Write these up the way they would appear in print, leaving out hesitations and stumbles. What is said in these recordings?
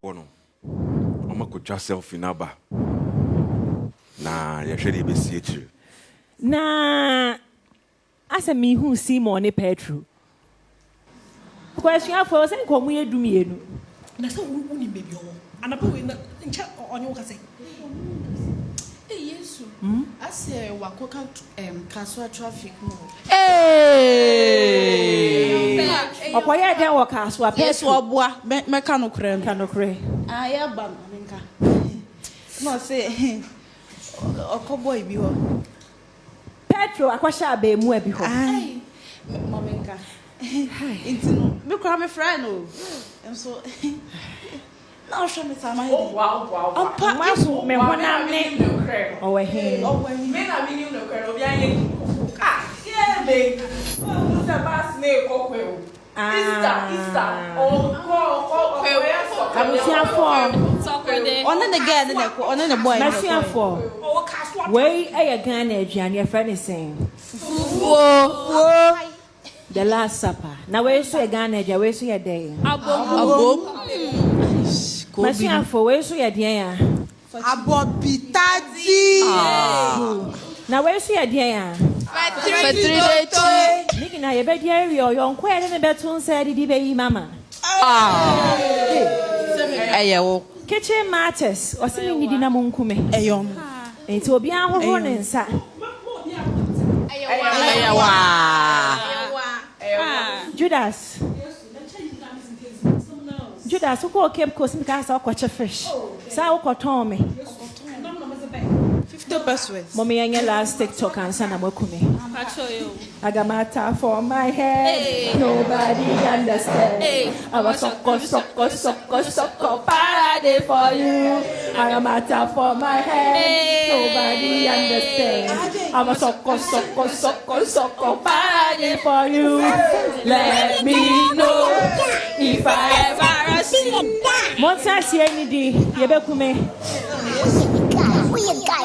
Bono. I'm a good yourself in Abba. Nah, you're ready to see you. Nah, as a me who see money Petru. Question for us and come here do me. Na so woni baby ho. Anapa we na ncha onye woka say. Yesu. Ase wakoka kaswa traffic mo. Okoye den wo kaswa Yesu oboa meka no kure no kure. Ah ya ba nka. No say okoboy bi ho. Petro akwasha aba mu abi ho. Ai. Mamenka. It's no. Me cry me friend no. And so now show me some my head. Wow. Mafu me honam ne o he. Me na me no kre obi anye. Ah, yeah me. Who's the boss name kokwe? Easter. Oh, On the girl on the boy. Oh, way a gun aduane your friend is saying. The Last Supper. Now where so a gun aduane where so your day. Abom. Machine for where so your day. Abobitaji. Now where so your day. Niki na yebe dia wi oyon kwa ne betun say di be yi mama. Eyewo. Kitchen matters. Osimi ni di na monkume. Eyom. Enti obi ahoro ne nsa. Eyewa. Judas. Judas uko kem kosim ka sa okwache fish. Sa ukoton me. 50 pesos. Mommy anya last TikTok and sana mokume. I got my tie for my head. Nobody understands. I was so parade for you. I got my tie for my head. Nobody understands. I was so parade for you. Let me know if I ever see. Monsa si any day. Yebekume. We a guy.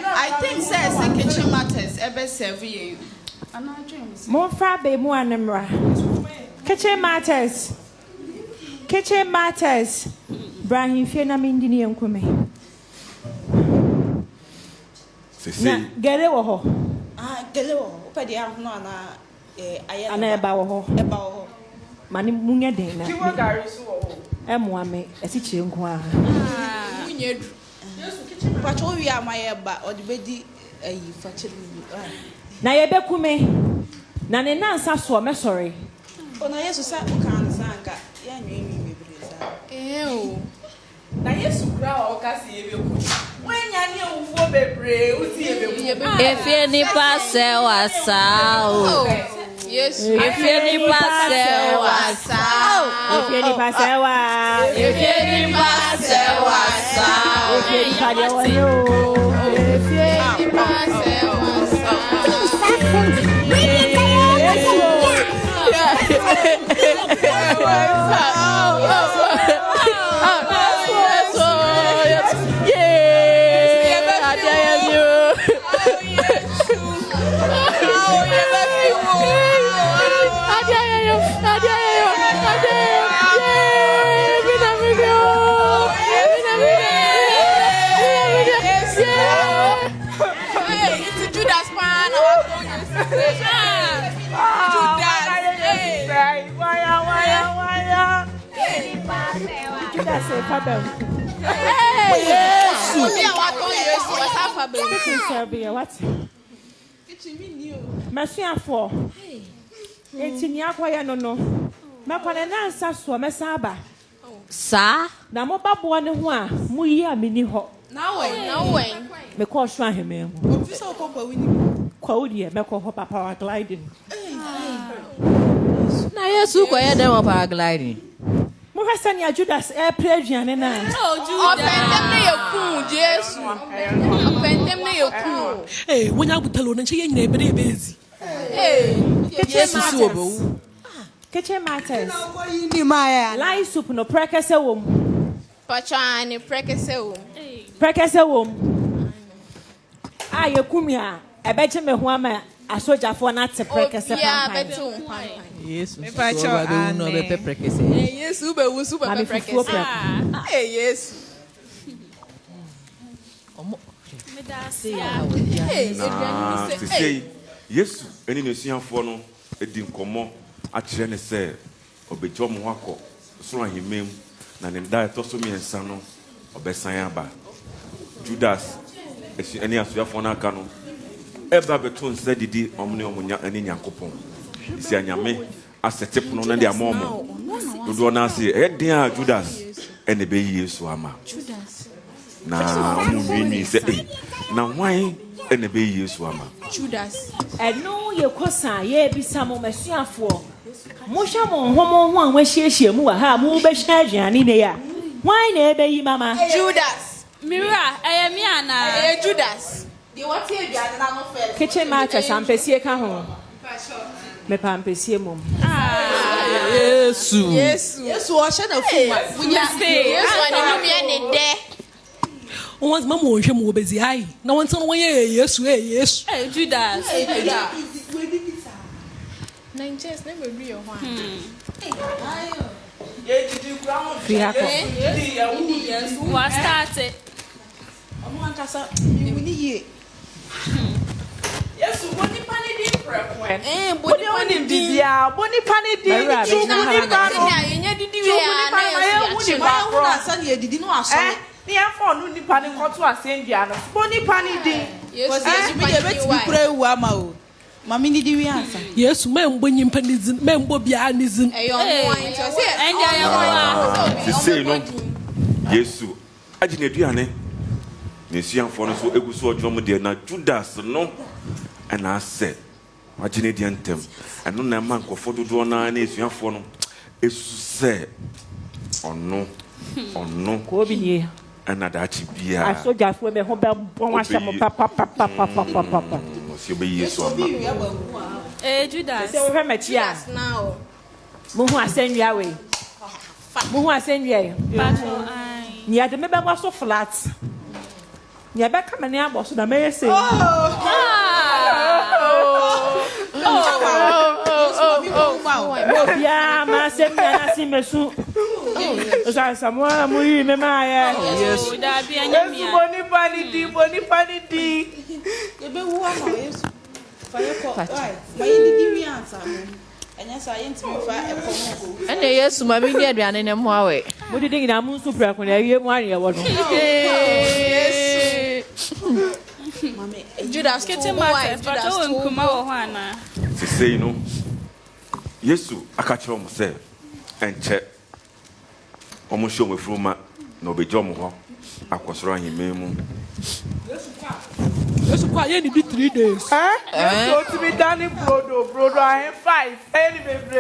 I think says kitchen matters ever serve you. Mon fra be mu anemra. Kitchen matters. Brahim fie na mindi ni enkume. Say. Gele wo ho. Gele wo. Opedi ahunu ana aye. Ana eba wo ho. Mani munya den na. Kiwa gari so wo. Emuame esichire nko aha. Munya du. Yesu kitchen. Pacho wi amaye ba odibedi ayi fachiri ni. Na yebekume. Na ne nansa so me sorry. Ona Yesu sa ukan sanka ya nwi bebre sa. Na Yesu kura o kasi yebeku. Wenya ni owufo bebre uti yebeku. Efie ni pase wasao. Yes. Efie ni pase wasao. Efie ni pase wa. Efie ni pase wasao. Efie ni pade wa yo. Efie ni pase wasao. Masiafo. Enti ni akwaya no. Mekwane na nsa so mesaba. Sa? Na mo babo ne ho a mo yi amini ho. Na wen. Me ko so aheme ho. Ofisa okokwa wini. Kwa odi me ko ho papa gliding. Na Yesu ko ye dem paragliding. Mo hwasa ni Judas previan na. Opendem ne yakun Jesu. Opendem ne yakun. Wonya butalo na nche ye nyina ebe ebezi. Yesu si obo. Kitchen matters. Ni maya. Lai soup no prekese wom. Pacha ni prekese wom. Prekese wom. Ayekumi a ebeche me ho ama Asoja for not to prekese pampan. Yes. Me pa cho ane. No be prekese. Yes, ube wusu be prekese. Yes. Say yes, any nation for no, a dim common at Chene say, or be John Wako, so I him, and then die to me and Sano, or Bessayaba. Judas, any as you have for Nakano. Eba between said the omnia and in Yankopon. Is Yanyame as a tip on their momo. You do not say, eh, dear Judas, and the baby is Swama. Judas. Now, you say, now why and the baby is Swama? Judas. And no, your cousin, ye be some of my for. Moshamo, one when she mua, move a charge and in there. Why, baby, mamma? Judas. Mira, I am Yana. Judas. Kitchen mattress and Pessia come home. Me pam Pessia mum. Yes. Yes, wash it. We just say, yes, one there. Once Mamma was more busy. No one's on way. Yes, yes. Judas. Nine chairs never be a one. What started? Yes, Bonnie Panny did prep. Bonnie Panny did. Yes, men when you pennies, men will be anism. Say no, yes, I didn't. Nesian for so eguso drum de na Judas no and I said imagine the antem and no na man ko fodo do na nesian for no esu say ono ko bi nie and adachi bia asoja fo me ho be bon wa sha mo papa si be yesu ama Judas se wo hwe machi a now mo hu asenwia we mo hu asenwia ni ade me be wa so flat. Ya be come na abo so na me say. Bia ma se mi na si mesu. O sa samoa mu yi me ma ya. Yes. Da bia nya mi. Bonnie Panny di. You be who am I? Fire call. Right. My di answer. Anya sa yen timi fa ekomo. And yes, my media aduane ne mo awe. Mo di dingi na mu nsu pra ko na wie mu ari e wo no. Mami, Judas getting mad. But oh, nkuma wo ho ana. Say you know. Yesu akache o mo say enche. Omo show me fruma na obejo mo ho. Akosoro ahimemu. Yes, quiet in 3 days. So to be done in Brodo, I have 5. Any baby.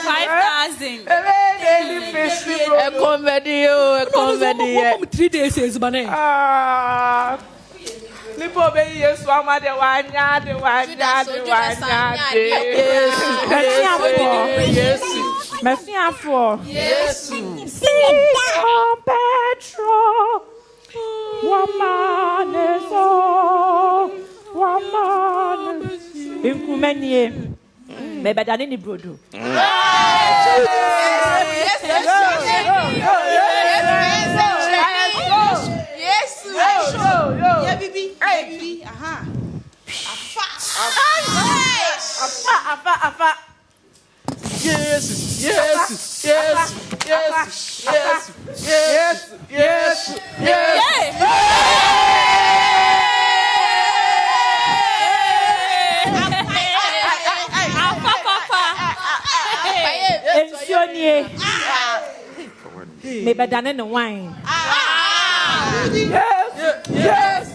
5,000. A comedy. 3 days is money. Lipo be yes, Wama de Wanya. Merci à for. Yes. Simon Petro. Woman is all. Inkumenie. Me badane ni brodo. Baby. Aha. Afa. Yes. Me badane no wine. Yes.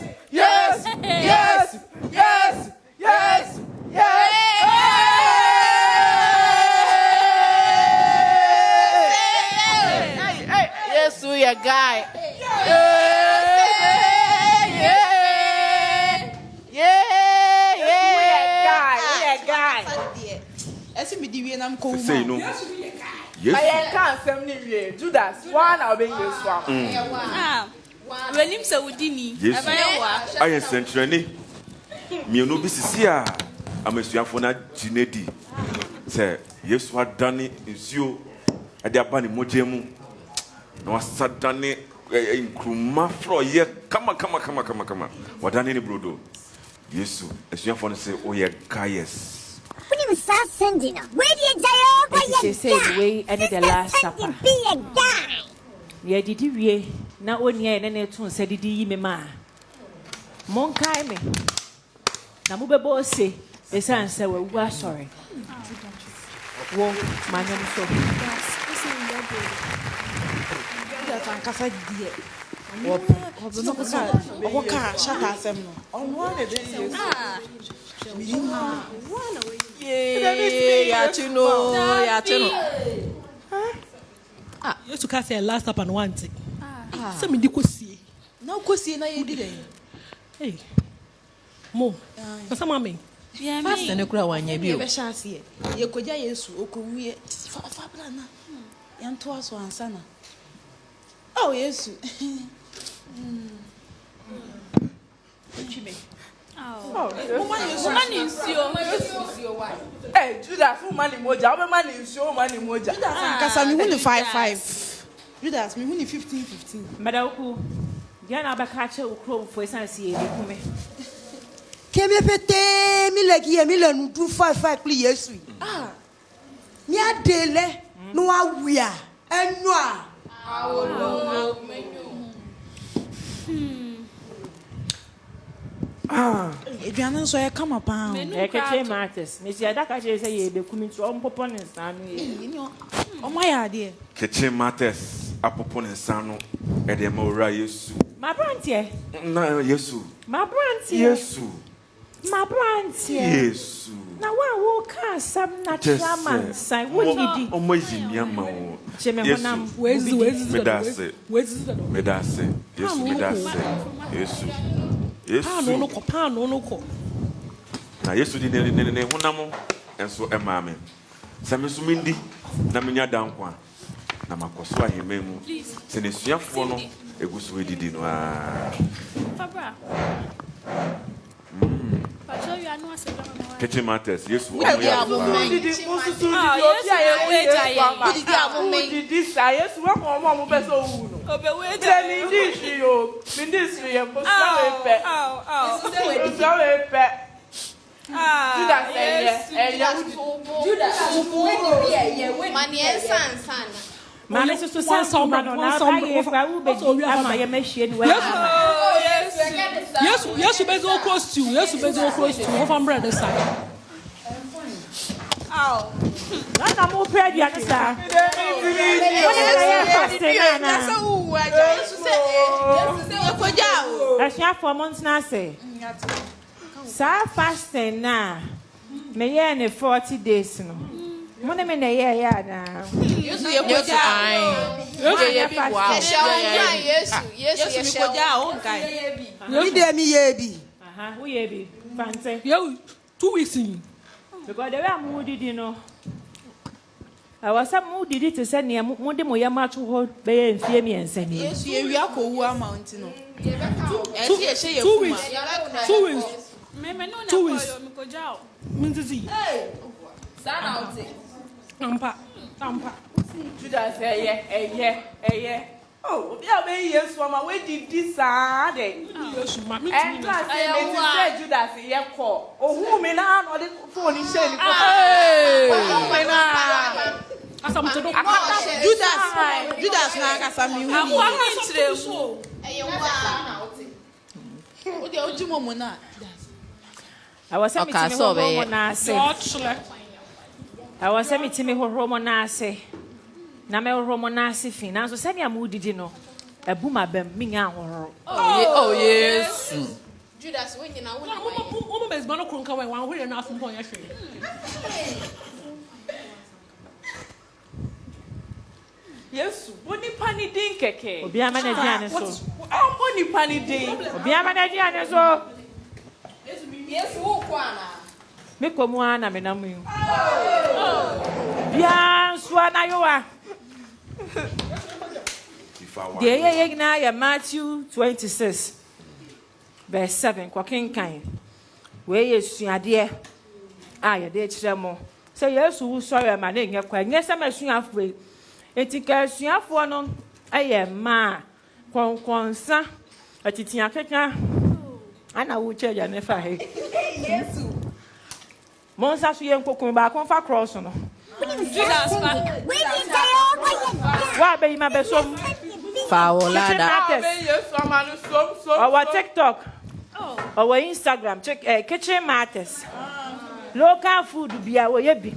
Yes, we a guy. Say no. Yes. I can't send me Judas. One I'll be you swam. When him say udini. Yes. I am century. Me no be sisia. amesuafo na ginedi say Yesu adane nsuo ade abane mojemu na wasadane nkruma fro ye kama wadane ni brodo Yesu esuafo no say oye gaius when you start sending where the jayo they say we any the last supper be a guy ye didi wie na oni e ne tun se didi yi me ma mon kai me na mo bebo se esan se we wu asori wo manyam so that an kasa die wo ka shaka asem no onwo na de ya chino You to cast a last up and one thing. Some in the cossy. no kosie na ye di den Hey, Mo, what's a mommy? fast and kura wanya bi ye o be sha ase ye koja Yesu okowie fa bla na ya nto aso ansana oh Yesu Hey, Judas, money moja. How many nsuo money moja? kasa mi win 5 Judas mi win 15. Madaku dia na ba ka che ukro fo esan si e kume Kemi pete mi legi mi le nu du 5 pli Yesu. Mi adele no awia enu a. Eduana so ye kama pa e ke che matters me si ada ka che se ye be kumi so on popo ne san no ye o ma ya de kitchen matters apopo ne sano e de ma ora Yesu ma brantie na Yesu ma brantie Yesu na wa wo ka sam na chairman sai wo didi o mo yimia ma wo cheme honam Where's medase Yesu medase Yesu no ko. na Yesu di ne honam enso e ma me same so mindi na menya dankwa na makoso ahememu se ne suafo no eguso edidi no a Fabra. Pacho you are no ase drama. kitchen matters Yesu o Didi Yesu wa ko mo be so wu no. Obewe Je mi dishi yo. Mi dishi ye bo sa we pe. So we pe. Judas Mani ensan. ma me so sense o ma no na ba ye fa u be di ama ye mehie ni wa Yes, you better go close to. Yes, you better go close to. What from brother side? na mo pe dia ni sa Ashia for months na say. Sa fasting na. Me ye ne 40 days no. Mo ne me na ye ya na. Yesu ye koja ye bi wa Yesu mi koja o nkai Mi de mi ye bi. Who ye bi? Fancy. Yeah, 2 weeks in. Because the way I'm didi no. I was some mood did it to send me mo de mo ya ma to ho be en fie mi ensa ni. Yesu ye wi akowu amount no 2 weeks. 2 weeks. Me no na 2 weeks. koyo mi koja o. Minzizi. Sana oti. Tampa. Judas eye. Oh, obi a be Yesu ama we didi sa de. Yes, mama. And class say me say Judas ye ko. Ohun mi na no de phone share ni ko. Ohun mi na. Asam to do. Judas na kasa mi wi Akwa mi ntremu. o de ojumo mo na I was some Okay, me so ho be- na say. I was some me ho mo na say. Na me ho mo na say fin. Na so say me amu didi no. Ebu ma bam mi nya ho. oh Yesu Judas when you na won. Woman is man krunka we wan hwe na afun pon ya hwe. Yesu, boni pani din keke. Obi ama na dia ne so. Boni pani din. Obi ama na dia ne so. Yesu wo kwana. Me komu ana me na mu. Bia so na yo wa. The ye na ya Matthew 26 verse 7 kwa kenkan. We ye suade ya de chiremo say yes who sorry ma na nye kwa nye se masuafo etika suafo no aye ma konkonsa atitia keka ana wo cheja ne fa he yesu monsa so ye nkokun ba kon fa cross no wa be ma be som Faolada. Our TikTok, our Instagram, check kitchen matters. Local food be our yebi.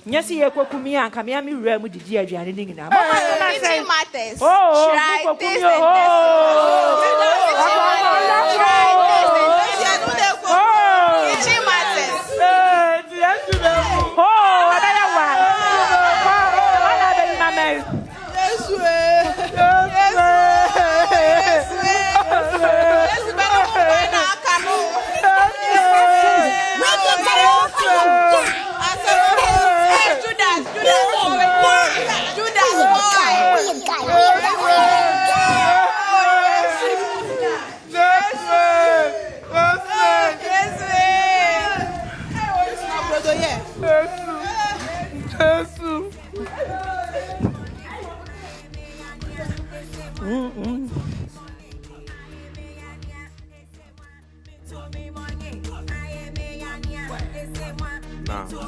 Yes, you cook me and come here. Me remu di dia jani ningi na. Kitchen matters. Oh, try this. Kitchen matters. Oh, another one. Oh, another one.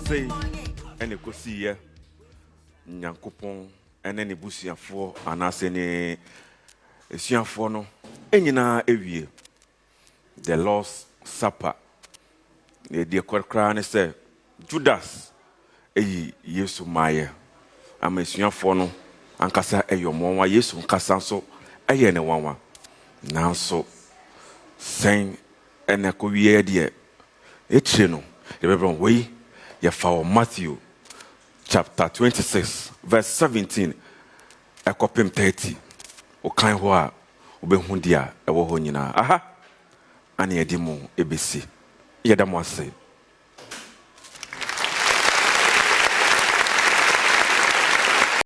Say, and you could see ya, Yankupon, and any bushia for, and I say, a sian for no, and you know, every year, the Lord's Supper, the dear Crown say, Judas, a yesu Maya, I'm a sian for no, and Cassa, a your mama, yes, Cassanso, a yen one. Now so, saying, and a courier dear, it's you know, the Reverend Way. For Matthew chapter 26 verse 17 a copy 30 o kan ho a obehundia e wo ho nyina aha ane edimo ebesi yedamo ase